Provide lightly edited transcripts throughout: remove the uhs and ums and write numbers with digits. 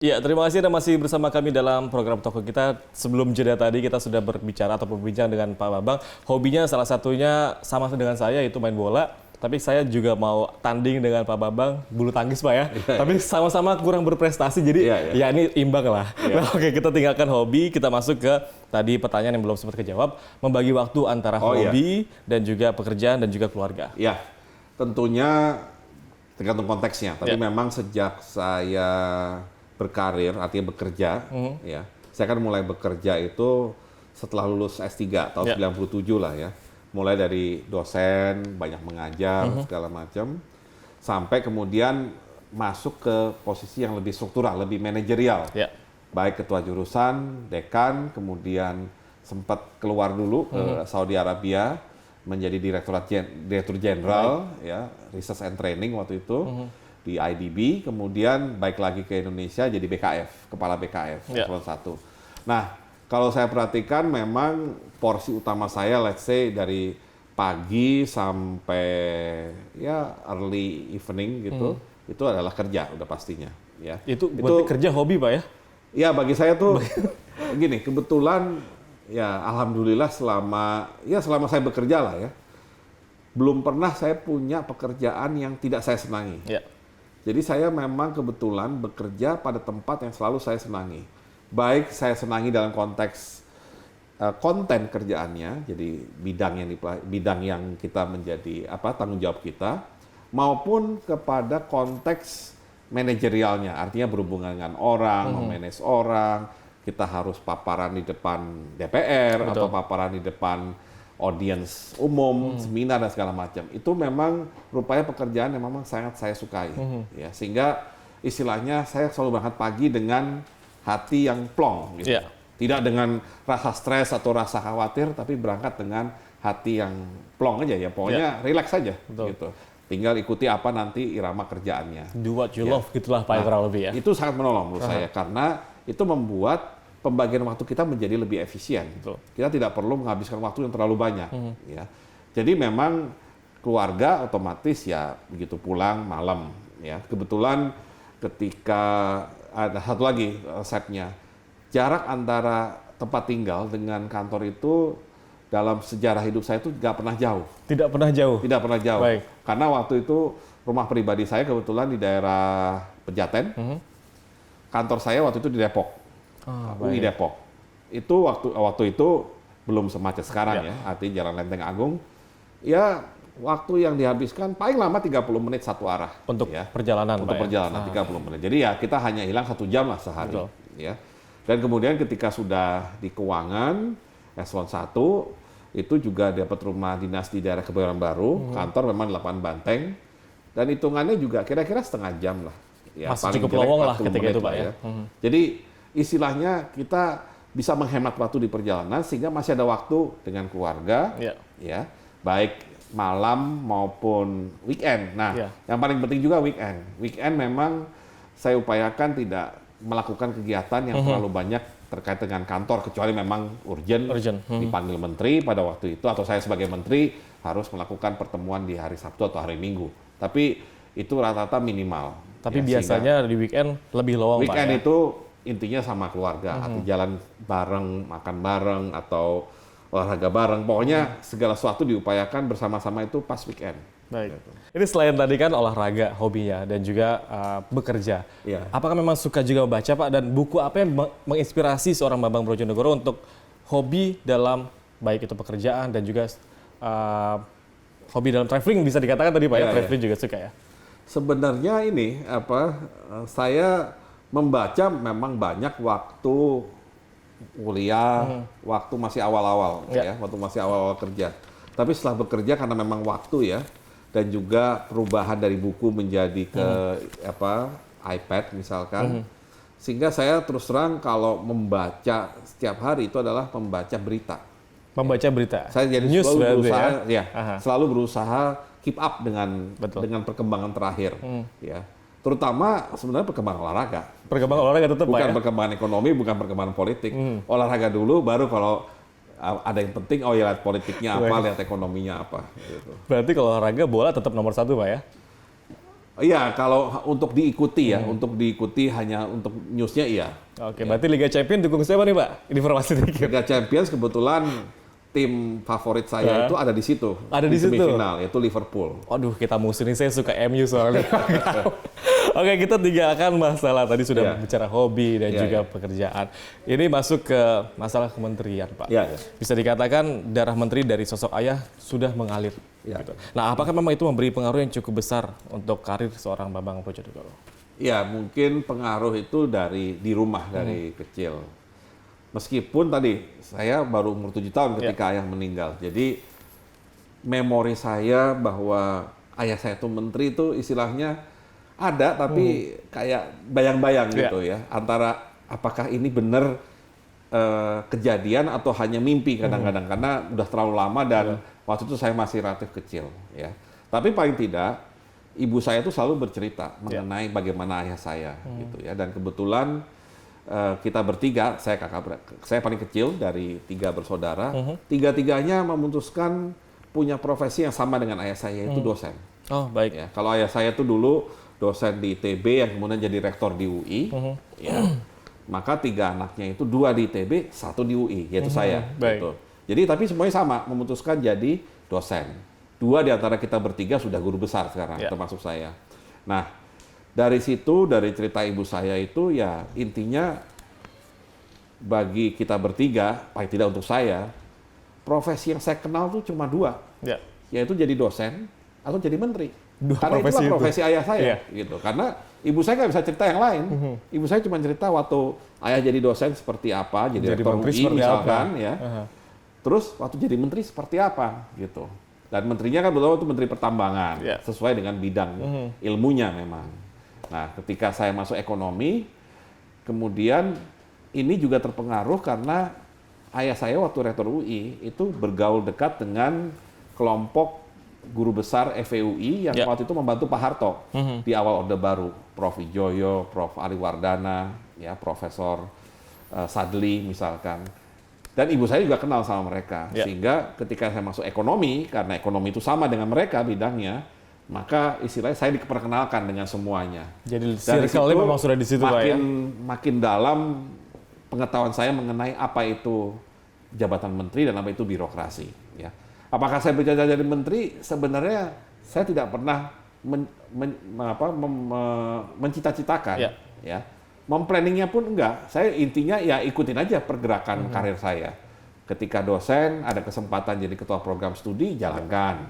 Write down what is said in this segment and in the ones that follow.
Ya, terima kasih Anda masih bersama kami dalam program Toko kita. Sebelum jeda tadi kita sudah berbicara atau berbincang dengan Pak Bambang. Hobinya salah satunya sama dengan saya, yaitu main bola. Tapi saya juga mau tanding dengan Pak Bambang, bulu tangkis Pak ya. Tapi sama-sama kurang berprestasi, jadi ya ini imbang lah. Nah, oke, kita tinggalkan hobi, kita masuk ke tadi pertanyaan yang belum sempat kejawab. Membagi waktu antara hobi dan juga pekerjaan dan juga keluarga. Ya, tentunya tergantung konteksnya. Tapi memang sejak saya berkarir, artinya bekerja, ya. Saya kan mulai bekerja itu setelah lulus S3 tahun 97 lah ya. Mulai dari dosen, banyak mengajar, segala macam, sampai kemudian masuk ke posisi yang lebih struktural, lebih manajerial. Baik ketua jurusan, dekan, kemudian sempat keluar dulu ke Saudi Arabia, menjadi direktur jenderal, ya, research and training waktu itu, di IDB, kemudian baik lagi ke Indonesia jadi BKF, kepala BKF, eselon 1. Nah, kalau saya perhatikan memang porsi utama saya, let's say dari pagi sampai ya early evening gitu, itu adalah kerja udah pastinya. Ya. Itu berarti kerja hobi Pak ya? Ya bagi saya tuh gini, kebetulan ya alhamdulillah selama saya bekerja lah ya, belum pernah saya punya pekerjaan yang tidak saya senangi. Jadi saya memang kebetulan bekerja pada tempat yang selalu saya senangi. Baik saya senangi dalam konteks konten kerjaannya, jadi bidang yang kita menjadi tanggung jawab kita, maupun kepada konteks manajerialnya, artinya berhubungan dengan orang, memanage orang, kita harus paparan di depan DPR atau paparan di depan audiens umum, seminar dan segala macam. Itu memang rupanya pekerjaan yang memang sangat saya sukai, ya, sehingga istilahnya saya selalu berangkat pagi dengan hati yang plong, gitu. Tidak dengan rasa stres atau rasa khawatir, tapi berangkat dengan hati yang plong aja ya, pokoknya relax saja, gitu. Tinggal ikuti apa nanti irama kerjaannya. Do what you love, gitulah Pak kurang lebih ya. Itu sangat menolong menurut saya, karena itu membuat pembagian waktu kita menjadi lebih efisien. Kita tidak perlu menghabiskan waktu yang terlalu banyak. Ya. Jadi memang keluarga otomatis ya begitu pulang malam. Ya. Kebetulan ketika ada satu lagi resepnya, jarak antara tempat tinggal dengan kantor itu dalam sejarah hidup saya itu nggak pernah jauh. Tidak pernah jauh? Tidak pernah jauh. Baik. Karena waktu itu rumah pribadi saya kebetulan di daerah Pejaten. Kantor saya waktu itu di Depok. UI Depok. Itu waktu itu belum semacet sekarang ya, artinya Jalan Lenteng Agung. Ya, waktu yang dihabiskan paling lama 30 menit satu arah. Untuk ya. Perjalanan, Untuk perjalanan 30 menit. Jadi ya kita hanya hilang 1 jam lah sehari. Ya. Dan kemudian ketika sudah di keuangan, eselon 1, itu juga dapat rumah dinas di daerah Kebayoran Baru, kantor memang 8 Banteng, dan hitungannya juga kira-kira setengah jam lah. Ya, masih cukup lowong lah ketika itu Pak ya. Jadi istilahnya kita bisa menghemat waktu di perjalanan sehingga masih ada waktu dengan keluarga, ya, baik malam maupun weekend. Nah, yang paling penting juga weekend. Weekend memang saya upayakan tidak melakukan kegiatan yang terlalu banyak terkait dengan kantor, kecuali memang urgent. Dipanggil menteri pada waktu itu, atau saya sebagai menteri harus melakukan pertemuan di hari Sabtu atau hari Minggu. Tapi itu rata-rata minimal. Tapi ya, biasanya di weekend lebih lowong Pak ya? Weekend itu intinya sama keluarga, atau jalan bareng, makan bareng, atau olahraga bareng. Pokoknya segala sesuatu diupayakan bersama-sama itu pas weekend. Baik. Ini selain tadi kan olahraga, hobinya, dan juga bekerja. Apakah memang suka juga membaca Pak? Dan buku apa yang menginspirasi seorang Bambang Brojonegoro untuk hobi dalam baik itu pekerjaan dan juga hobi dalam traveling bisa dikatakan tadi Pak ya? Traveling juga suka ya? Sebenarnya ini saya membaca memang banyak waktu kuliah, waktu masih awal-awal ya, waktu masih awal-awal kerja. Tapi setelah bekerja karena memang waktu ya, dan juga perubahan dari buku menjadi ke iPad misalkan, sehingga saya terus terang kalau membaca setiap hari itu adalah membaca berita. Membaca berita. Saya jadi selalu berusaha keep up dengan perkembangan terakhir, ya. Terutama sebenarnya perkembangan olahraga. Perkembangan olahraga tetap bukan Pak ya? Perkembangan ekonomi, bukan perkembangan politik. Olahraga dulu, baru kalau ada yang penting, lihat politiknya apa, lihat ekonominya apa. Gitu. Berarti kalau olahraga bola tetap nomor 1 Pak ya? Iya, kalau untuk diikuti ya, untuk diikuti hanya untuk newsnya iya. Oke, berarti Liga Champions dukung siapa nih Pak? Informasi dikit. Liga Champions kebetulan tim favorit saya itu ada di situ. Ada di situ? Semifinal, yaitu Liverpool. Waduh, kita musuh nih, saya suka MU soalnya. Oke, kita tinggalkan masalah. Tadi sudah bicara hobi dan juga pekerjaan. Ini masuk ke masalah kementerian, Pak. Bisa dikatakan darah menteri dari sosok ayah sudah mengalir. Gitu. Nah, apakah memang itu memberi pengaruh yang cukup besar untuk karir seorang Bambang Brojonegoro? Ya, mungkin pengaruh itu di rumah, dari kecil. Meskipun tadi saya baru umur 7 tahun ketika ayah meninggal. Jadi memori saya bahwa ayah saya itu menteri itu istilahnya ada, tapi kayak bayang-bayang gitu ya. Antara apakah ini benar kejadian atau hanya mimpi kadang-kadang, karena udah terlalu lama dan waktu itu saya masih relatif kecil ya. Tapi paling tidak ibu saya itu selalu bercerita mengenai bagaimana ayah saya gitu ya. Dan kebetulan kita bertiga, saya paling kecil dari 3 bersaudara, tiga-tiganya memutuskan punya profesi yang sama dengan ayah saya, yaitu dosen. Oh, baik. Ya, kalau ayah saya itu dulu dosen di ITB yang kemudian jadi rektor di UI, ya. Maka 3 anaknya itu 2 di ITB, 1 di UI, yaitu saya. Gitu. Jadi tapi semuanya sama, memutuskan jadi dosen. 2 di antara kita bertiga sudah guru besar sekarang, termasuk saya. Nah, dari situ, dari cerita ibu saya itu ya intinya bagi kita bertiga, paling tidak untuk saya, profesi yang saya kenal tuh cuma 2, yaitu jadi dosen atau jadi menteri. Karena itulah profesi ayah saya, gitu. Karena ibu saya nggak bisa cerita yang lain. Ibu saya cuma cerita waktu ayah jadi dosen seperti apa, jadi rektor UI misalkan, ya. Terus waktu jadi menteri seperti apa, gitu. Dan menterinya kan betul itu menteri pertambangan, sesuai dengan bidang ilmunya memang. Nah, ketika saya masuk ekonomi, kemudian ini juga terpengaruh karena ayah saya waktu rektor UI itu bergaul dekat dengan kelompok guru besar FEUI yang waktu itu membantu Pak Harto di awal Orde Baru, Prof. Wijoyo, Prof. Ari Wardana, ya, Profesor Sadli misalkan. Dan ibu saya juga kenal sama mereka, sehingga ketika saya masuk ekonomi, karena ekonomi itu sama dengan mereka bidangnya, maka istilahnya saya diperkenalkan dengan semuanya. Jadi circle-nya memang sudah di situ, Pak, ya? Makin dalam pengetahuan saya mengenai apa itu jabatan menteri dan apa itu birokrasi, ya. Apakah saya berjaya jadi menteri? Sebenarnya saya tidak pernah mencita-citakan, ya. Memplanningnya pun enggak. Saya intinya ya ikutin aja pergerakan karir saya. Ketika dosen ada kesempatan jadi ketua program studi, jalankan.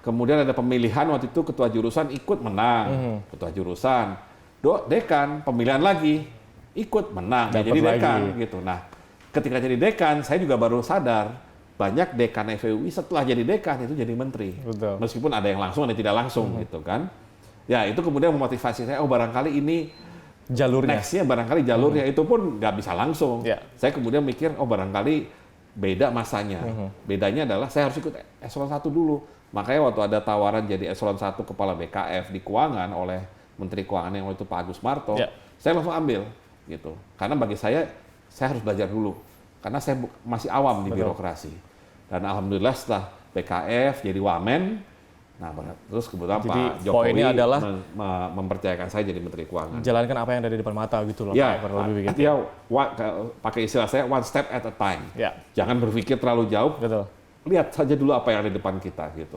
Kemudian ada pemilihan waktu itu ketua jurusan, ikut menang, ketua jurusan. Dekan pemilihan lagi, ikut menang, jadi dekan gitu. Nah, ketika jadi dekan, saya juga baru sadar banyak dekan FEUI setelah jadi dekan itu jadi menteri. Betul. Meskipun ada yang langsung, ada yang tidak langsung gitu kan. Ya itu kemudian memotivasi saya, oh barangkali ini jalurnya. Nextnya barangkali jalurnya itu pun nggak bisa langsung. Saya kemudian mikir, oh barangkali beda masanya. Bedanya adalah saya harus ikut eselon 1 dulu. Makanya waktu ada tawaran jadi eselon 1 kepala BKF di keuangan oleh Menteri Keuangan yang waktu itu Pak Agus Marto, saya langsung ambil gitu. Karena bagi saya harus belajar dulu. Karena saya masih awam di birokrasi. Dan alhamdulillah setelah BKF jadi wamen, nah terus kebetulan Pak Jokowi adalah mempercayakan saya jadi Menteri Keuangan. Jalankan apa yang ada di depan mata gitu loh. Ya, artinya pakai istilah saya one step at a time. Jangan berpikir terlalu jauh. Lihat saja dulu apa yang ada di depan kita gitu.